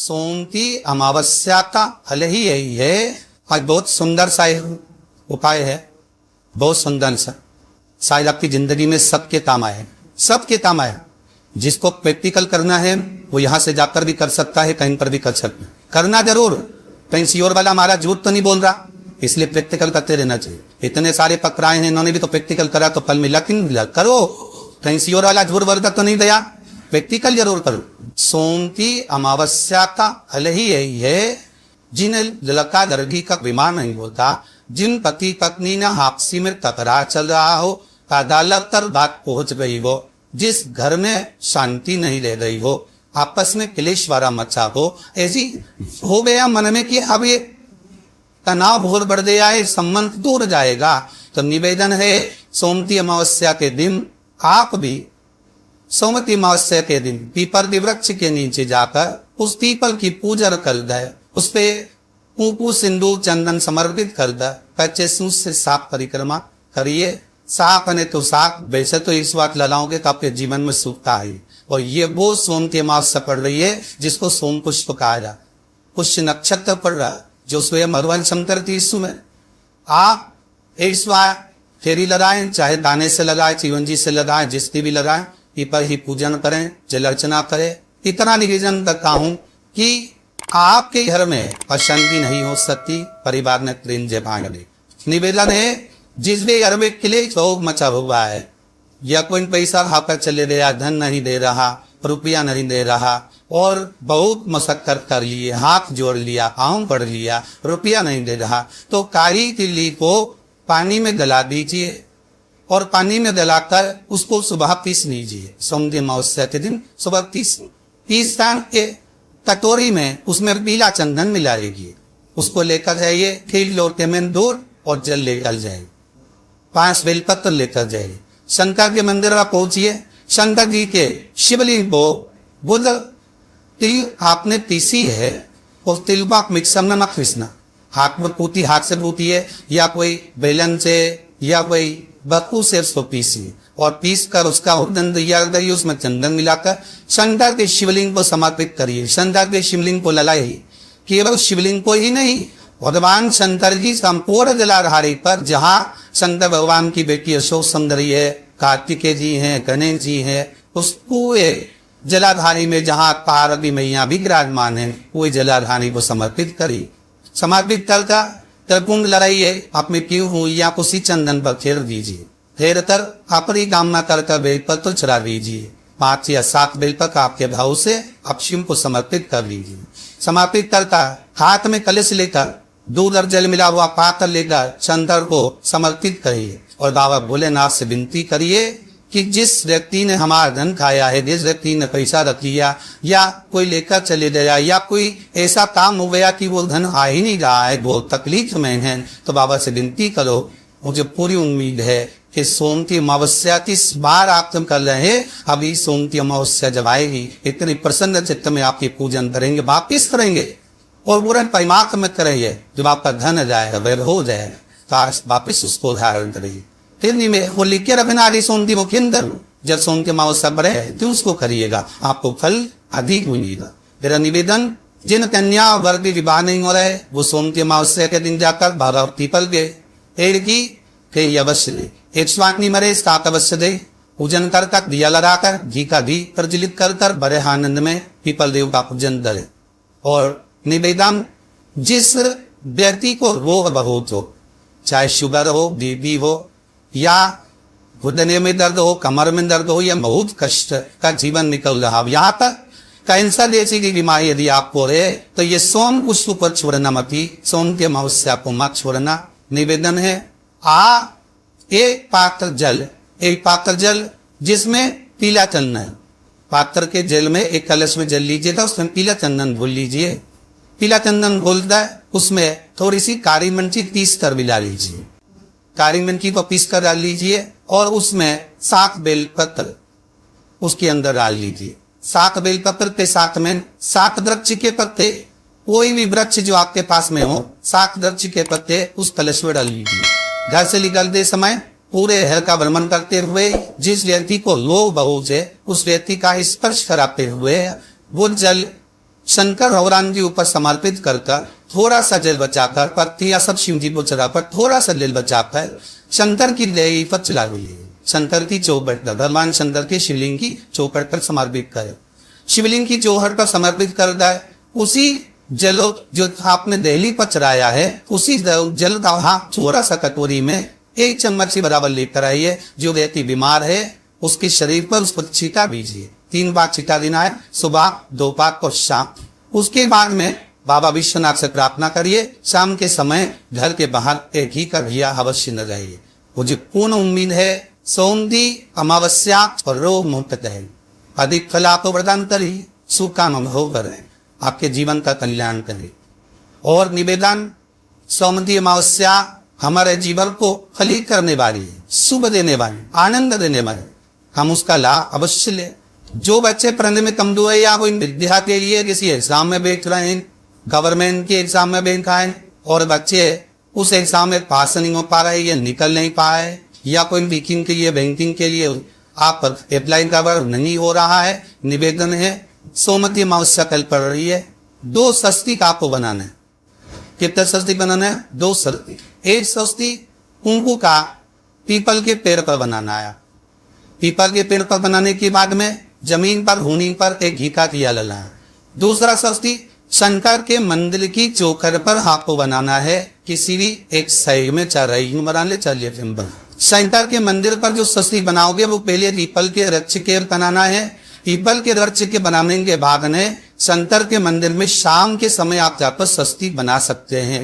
सोमती अमावस्या का फल ही यही है। आज बहुत सुंदर सा उपाय है, बहुत सुंदर सा, शायद आपकी जिंदगी में सबके काम आए, सबके काम आए। जिसको प्रैक्टिकल करना है वो यहां से जाकर भी कर सकता है, कहीं पर भी कर सकता है, करना जरूर। कहीं सियोर वाला हमारा झूठ तो नहीं बोल रहा, इसलिए प्रैक्टिकल करते रहना चाहिए। इतने सारे पकड़ाए हैं, इन्होंने भी तो प्रैक्टिकल करा तो फल मिला कि नहीं? करो। कहीं सियोर वाला झूठ वर्धक तो नहीं दिया, प्रैक्टिकल जरूर करो। सोमती अमावस्या का फल ही यही है, जिन लड़का लड़की का विमान नहीं होता, जिन पति पत्नी ने आपसी में तकरार चल रहा हो, अदालत तक बात पहुंच गई हो, जिस घर में शांति नहीं रह रही हो, आपस में क्लेश वारा मचा हो, ऐसी हो गया मन में कि अब ये तनाव बहुत बढ़ गया है, संबंध दूर जाएगा, तो निवेदन है सोमती अमावस्या के दिन आप भी सोमती अमावस्या के दिन पीपल के वृक्ष के नीचे जाकर उस पीपल की पूजा कर दे, उस पे कुंकु सिंदूर चंदन समर्पित कर दे, कच्चे सूत से साफ परिक्रमा करिए। साफ ने तो साफ, वैसे तो इस बात लगाओगे तो आपके जीवन में सुखता है। और ये वो सोमती अमावस्या पड़ रही है जिसको सोम पुष्प कहा जा, पुष्य नक्षत्र पड़ रहा है, जो स्वयं भगवान शंकर की ईसु में। आप इस बार फेरी लगाएं, चाहे दाने से लगाए, चिवंजी से लगाए, जिसकी भी लगाए, पीपल ही पूजन करें, जल अर्चना करें। इतना निवेदन करता हूं कि आपके घर में अशांति नहीं हो सकती, परिवार में प्रेम जमाने। निवेदन है जिस भी घर में क्लेश मचा हुआ है, या कोई पैसा खाकर चले गया, धन नहीं दे रहा, रुपया नहीं दे रहा, और बहुत मशक्कत कर लिए, हाथ जोड़ लिया, पाँव पड़ लिया, रुपया नहीं दे रहा, तो कारी तिल्ली को पानी में गला दीजिए और पानी में गलाकर उसको सुबह पीस लीजिए। सोमती अमावस्या के दिन सुबह पीस के कटोरी में उसमें पीला चंदन मिला लीजिए, उसको लेकर जाइए, फिर लोटे में दूर और जल लेकर जाइए, 5 बेलपत्र लेकर जाइए, शंकर के मंदिर में पहुंचिए, शंकर जी के शिवलिंग को बुध तिल आपने पीसी है, उस तिल को आप मिक्सर में मत पीसना, हाथ में पूती, हाथ से पूतिए, या कोई बेलन से या कोई बक्कू से उसको पीसिए, और पीस कर उसका उर्दन तैयार करिए, उसमें चंदन मिलाकर शंकर के शिवलिंग को समर्पित करिए। शंकर के शिवलिंग को ललाइए, केवल शिवलिंग को ही नहीं, भगवान शंकर जी संपूर्ण जलाधारी पर, जहाँ शंकर भगवान की बेटी अशोक सुंदरी है, कार्तिकेय जी हैं, गणेश जी हैं, उस पूरे जलाधारी में जहाँ पार्वती मैया भी विराजमान है, पूरे जलाधारी को समर्पित करिए। समर्पित करता कुंड लड़ाइए, अपने पीऊ हुई या उसी चंदन पर फेर दीजिए, फेर कर अपनी कामना करता बेलपत्र चढ़ा दीजिए। 5 या 7 बेलपत्र आपके भाव से आप शिव को समर्पित कर लीजिए। समर्पित करता हाथ में कलश लेकर दूध और जल मिला हुआ पात्र लेकर शंकर को समर्पित करिए, और बाबा भोलेनाथ से विनती करिए कि जिस व्यक्ति ने हमारा धन खाया है, जिस व्यक्ति ने पैसा रख लिया, या कोई लेकर चले गया, या कोई ऐसा काम हो गया कि वो धन आ ही नहीं रहा है, बहुत तकलीफ में है, तो बाबा से विनती करो। मुझे पूरी उम्मीद है कि सोमती अमावस्या इस बार आप तुम कर रहे हैं, अभी सोमती अमावस्या जब आएगी, इतनी प्रसन्न चित्त में आपकी पूजन करेंगे, वापिस करेंगे, और पूरा पैमाक में करेंगे। जब आपका धन जाएगा, वह हो जाएगा, तो वापिस उसको धारण करेंगे। फिर नहीं में वो लिख के रखना आदि सोमती मुख्य अंदर, जब सोमती अमावस्या बढ़े तो उसको करिएगा, आपको फल अधिक मिलेगा। मेरा निवेदन, जिन कन्या वर्ग विवाह नहीं हो रहे, वो सोमती अमावस्या के दिन जाकर 12 पीपल के पेड़ की फिर अवश्य दे, 108 नहीं मरे 7 अवश्य दे, पूजन कर तक दिया लगाकर घी का घी प्रज्वलित कर बड़े आनंद में पीपल देव का पूजन करे। और निवेदन, जिस व्यक्ति को रोग बहुत हो, चाहे शुगर हो, बीपी हो, या घुटने में दर्द हो, कमर में दर्द हो, या बहुत कष्ट का जीवन निकल रहा हो, यहाँ तक कैंसर जैसी की बीमारी यदि आपको रहे, तो ये सोम पुष्प पर छोड़ना मत ही, सोमती अमावस्या को मत छोड़ना। निवेदन है, एक पात्र जल जिसमें पीला चंदन, पात्र के जल में एक कलश में जल लीजिए, तो उसमें पीला चंदन घोल लीजिए। पीला चंदन घोलता है, उसमें थोड़ी सी काली मिर्ची पीस कर मिला लीजिए, काली मिर्ची को पीस कर डाल लीजिए, और उसमें 7 बेलपत्र उसके अंदर डाल लीजिए। 7 बेलपत्र के साथ में 7 वृक्ष के पत्ते, कोई भी वृक्ष जो आपके पास में हो, 7 वृक्ष के पत्ते उस कलश में डाल लीजिए। घर से निकलते समय पूरे हर का भ्रमण करते हुए, जिस व्यक्ति को लोभ बहुत है, उस व्यक्ति का स्पर्श कराते हुए वो जल शंकर भगवान जी ऊपर समर्पित कर थोड़ा सा जल बचाकर पत्ती या सब शिव जी को चढ़ाकर थोड़ा सा जल बचाकर शंकर की देही पर चला दिए। शंकर की चौपट पर, भगवान शंकर के शिवलिंग की चौपट पर समर्पित करे। शिवलिंग की चौहट पर समर्पित कर दे। उसी जल जो आपने देहली पर चढ़ाया है उसी जल का थोड़ा सा कटोरी में 1 चम्मच के बराबर लेकर आइए। जो व्यक्ति बीमार है उसके शरीर पर उसको छींटा दीजिए। 3 बार छींटा देना है, सुबह, दोपहर और शाम। उसके बाद में बाबा विश्वनाथ से प्रार्थना करिए। शाम के समय घर के बाहर एक ही का दिया अवश्य न रहिए। मुझे पूर्ण उम्मीद है सौंदी अमावस्या और रोग मुक्त है। अधिक फल आपको प्रदान करिए, सुख का अनुभव करें, आपके जीवन का कल्याण करें। और निवेदन, सौंदी अमावस्या हमारे जीवन को फलित करने वाली है, शुभ देने वाली, आनंद देने वाली। हम उसका लाभ अवश्य ले। जो बच्चे पढ़ने में कमजोर है या कोई विद्या के लिए किसी एग्जाम में बैठ रहे हैं, गवर्नमेंट के एग्जाम में बैठा है और बच्चे उस एग्जाम में पास नहीं हो पा रहे या निकल नहीं पाए, या कोई वीकिंग के लिए बैंकिंग के लिए आप अप्लाई का वर्ग नहीं हो रहा है, निवेदन है सोमती अमावस्या कल पड़ रही है। 2 स्वस्तिक आपको बनाना है। कितने स्वस्तिक बनाना है? 2 स्वस्तिक। 1 स्वस्तिक कुंकू का पीपल के पेड़ पर बनाना है। पीपल के पेड़ पर बनाने के बाद में जमीन पर होनी पर एक घी का दिया लगा है। दूसरा स्वस्तिक शंकर के मंदिर की चौखट पर आपको बनाना है। किसी भी एक साइड में चढ़ाई बना ले, चलिए शंकर के मंदिर पर जो स्वस्तिक बनाओगे वो पहले पीपल के वृक्ष के बनाना है। पीपल के वृक्ष के बनाने के बाद में शंकर के मंदिर में शाम के समय आप जाकर स्वस्तिक बना सकते हैं।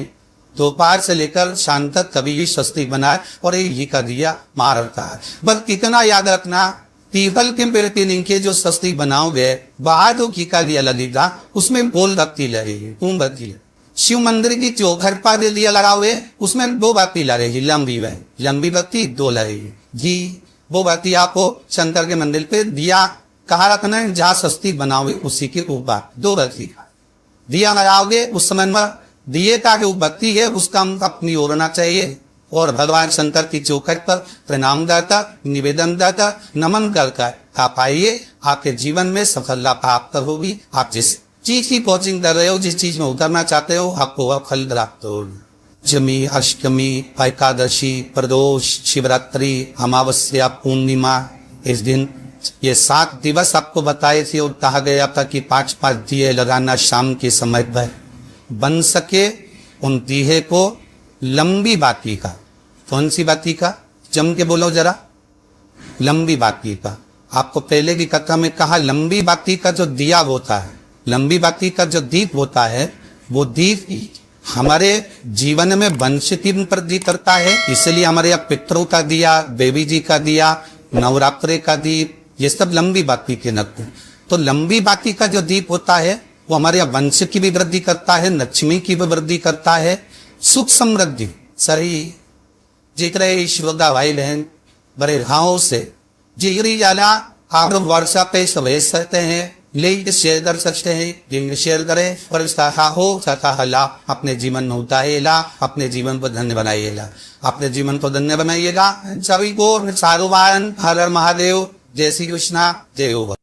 दोपहर से लेकर शाम तक कभी भी स्वस्तिक बनाए और ये कर दिया मारता है। बस कितना याद रखना, पीपल के पेड़ के नीचे जो स्वस्तिक बनाओगे बाहर तो घी का दिया लगेगा, उसमें गोल बत्ती लगेगी, मोमबत्ती। शिव मंदिर की चौखट पर दिया लगाओगे उसमें 2 बत्ती लगेगी, लंबी बत्ती 2 लगेगी घी। वो बत्ती आपको शंकर के मंदिर पे दिया कहाँ रखना है, जहाँ स्वस्तिक बनाओगे उसी के ऊपर 2 बत्ती दिया लगाओगे। उस समय में दिए का जो बत्ती है उसका अपनी ओरना चाहिए और भगवान शंकर की चौखट पर प्रणाम करता, निवेदन करता, नमन करता आप आइए। आपके जीवन में सफलता प्राप्त होगी। आप जिस चीज की कोचिंग कर रहे हो, जिस चीज में उतरना चाहते हो, आपको वह फल प्राप्त होगी। जमी, अष्टमी, एकादशी, प्रदोष, शिवरात्रि, अमावस्या, पूर्णिमा, इस दिन ये 7 दिवस आपको बताए थे और कहा गया था कि 5-5 दिए लगाना शाम के समय पर। बन सके उन दिए को लंबी बाती का, कौन सी बाती का, जम के बोलो जरा, लंबी बाती का। आपको पहले की कथा में कहा लंबी बाती का जो दिया होता है, लंबी बाती का जो दीप होता है, वो दीप हमारे जीवन में वंश की वृद्धि करता है। इसलिए हमारे यहाँ पितरों का दिया, देवी जी का दिया, नवरात्रे का दीप, ये सब लंबी बाती के नृत्य। तो लंबी बाती का जो दीप होता है वो हमारे यहाँ वंश की भी वृद्धि करता है, लक्ष्मी की भी वृद्धि करता है, सुख समृद्धि। सही जिक्र श्रोता भाई बहन बड़े भाव से जिगरी जाला आप लोग व्हाट्सएप पे सवेज सकते हैं, लिंक शेयर कर सकते हैं, लिंक शेयर करें और हो सकता ला अपने जीवन में होता है ला, अपने जीवन को धन्य बनाइएगा, अपने जीवन को धन्य बनाइएगा। सभी को सारुवान हर हर महादेव, जय श्री कृष्णा, जय हो।